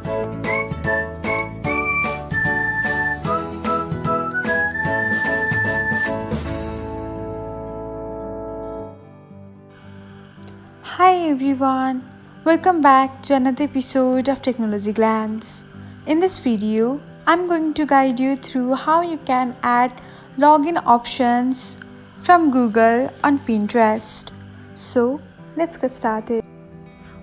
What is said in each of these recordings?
Hi everyone, welcome back to another episode of Technologyglance. In this video, I'm going to guide you through how you can add login options from Google on Pinterest. So, let's get started.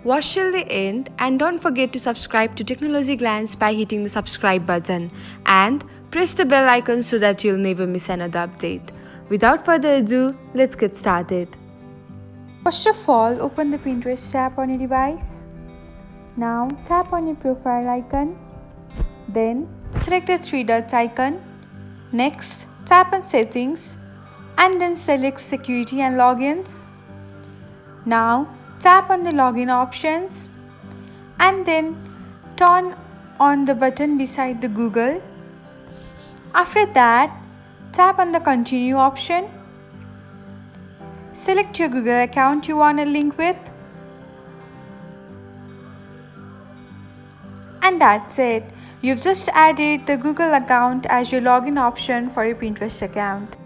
Watch till the end and don't forget to subscribe to Technologyglance by hitting the subscribe button and press the bell icon so that you'll never miss another update. Without further ado, let's get started. First of all, open the Pinterest tab on your device. Now, tap on your profile icon. Then, select the three dots icon. Next, tap on Settings and then select Security and Logins. Now, tap on the Login options and then turn on the button beside the Google. After that, tap on the Continue option. Select your Google account you want to link with. And that's it. You've just added the Google account as your login option for your Pinterest account.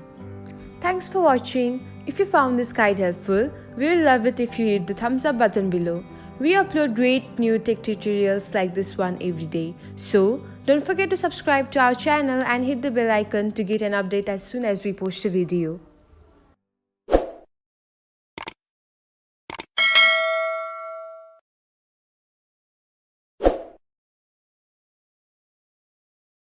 Thanks for watching. If you found this guide helpful, we will love it if you hit the thumbs up button below. We upload great new tech tutorials like this one every day. So, don't forget to subscribe to our channel and hit the bell icon to get an update as soon as we post a video.